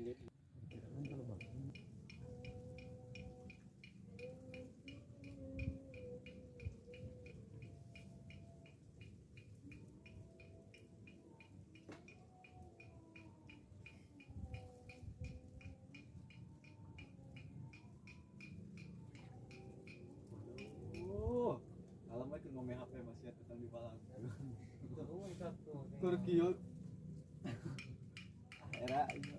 Kalau mau ikut ngomong HP masih ada tetang di balang. Turki yuk. Era ini.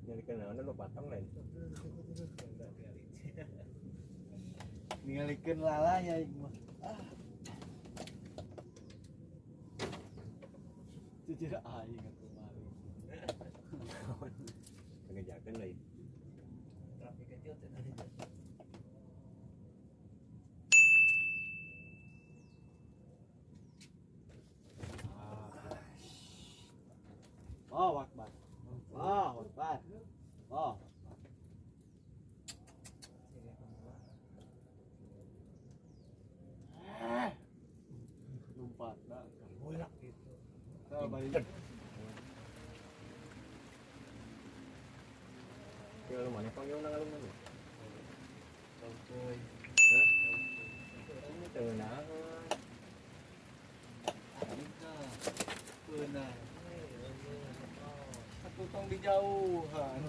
Jadi kenal lo patang lain. Ningalikeun lalanya ieu mah. Jujur aing atuh mali. Pengejakan lain. Tapi kecil tadi. Allahu Akbar. Allahu Akbar. Allahu Akbar. Lompat dah. Bolak gitu. Kita balik. Kalau mana panggil nangalung mana? Taucoy. Hah? Ini tenang. Kita benar. Satu tong di jauhan.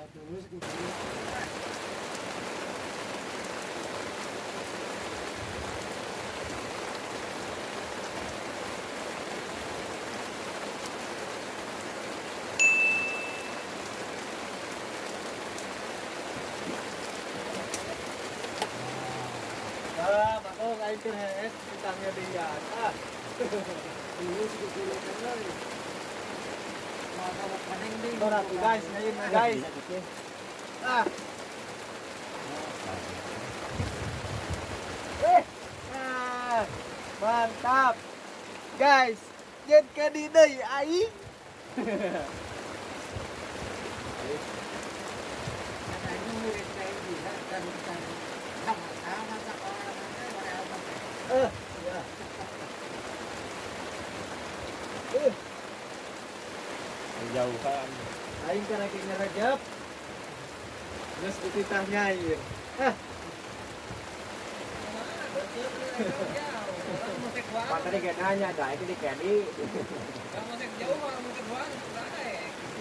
Terus makong aing keur hees ditangnya deyan. Dulu sudah kenal. Maka paning ding. Ora tuh guys, ngayin guys. Ah. Ah. Mantap. Guys, jet ka di deui aing. Katanya murid kayak gila dan sama-sama sekolahnya Ya. Jauhan. Aing kana ki ngerejep. Geus dititah nyair. Hah. Mata dia nanya dah, itu di kadi.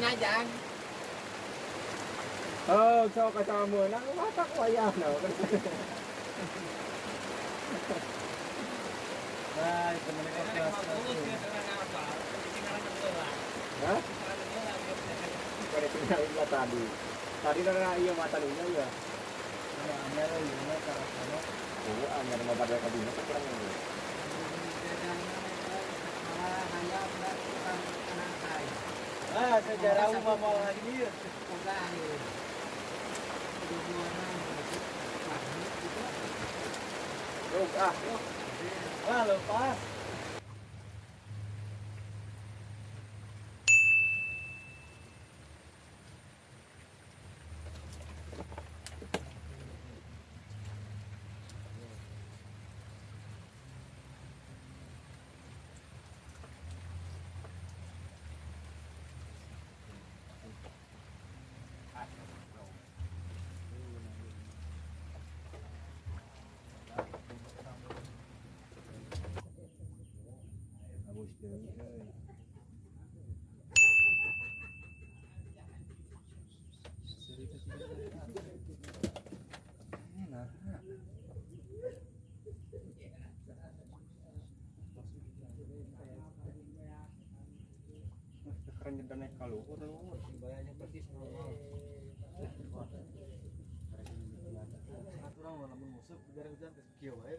Nyajang. Oh, so kamu nang matak wayah no. Nah, itu mereka kelas. Hah? Pada tinggalin lah tadi. Tadi nang iya mata dunia ya. Ada amera ieu kana kana. Oh, anyar mau pada kabinnya kurang ini. Ah, sejarah umum mal hadir. Ruk ah. Ah, lepas. Habis deui euy. Keren jadi naik kaluhur lu. Bayarnya persis normal. Aturan lamun musuh gara hujan geus kieu wae.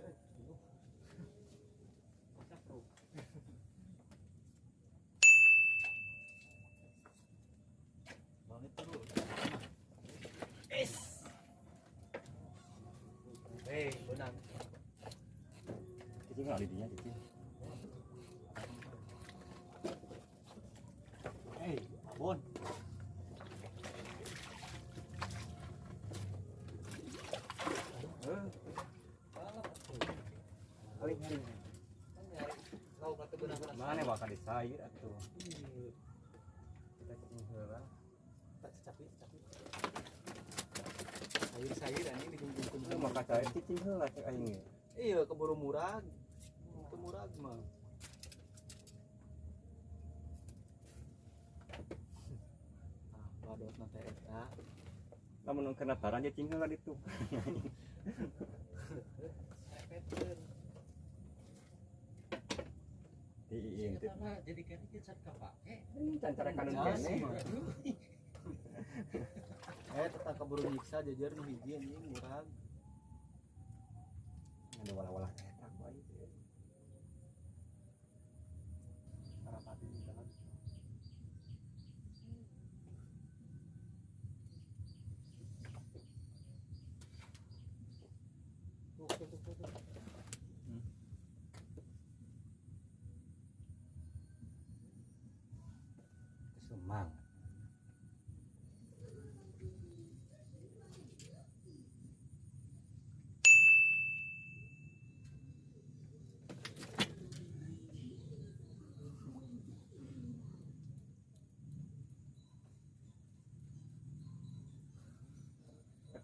Banget terus. Benang. Itu enggak di dinya gitu. Abon. Mana bakal disair atuh. Cacing heula. Tak capi. Sayur anjing dijungkung. Maka saya cacing heula cek aing ge. Iya keburu murag. Itu murag mah. Padot nanti eta. Lamun kena taran cacing heula ditu. Diing teh. Jadi kan kita cat kapake. Can cara kanun kene. Tetap keburu nyiksa jajar nu hiji anjing murag. Ada wala-wala ketak bae. Sarapati di dalam. Kesemang.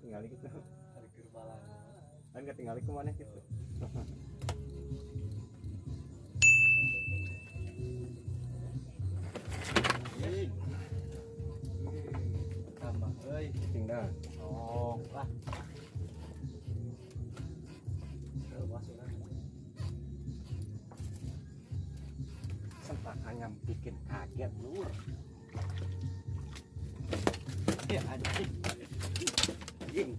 Tinggali gitu. Hari kerbalang. Kan ketinggali kemana gitu. Tambah euy. Tinggal. Oh, lah. Masukan. Sempat hanya bikin kaget lur. Ya anjing. Anjing.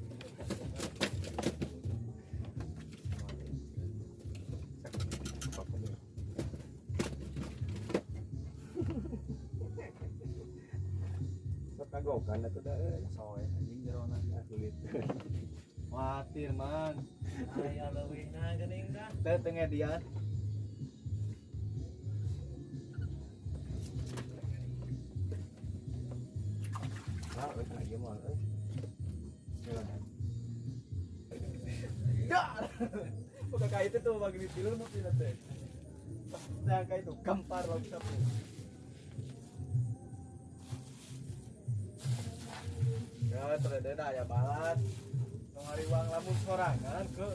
Kagokan atuh da Soe anjing jerona. sulit. Khawatir man. Aya leuwihna geuning dah. Teu teu ngedian. Lah euy kana ieu mah euy. Dar. Bukan kayak itu tuh bagi di film mungkin teh. Nah kayak itu gampar lah kita. Ya terus ada ya balat. Ngariwang lamun sorangan ke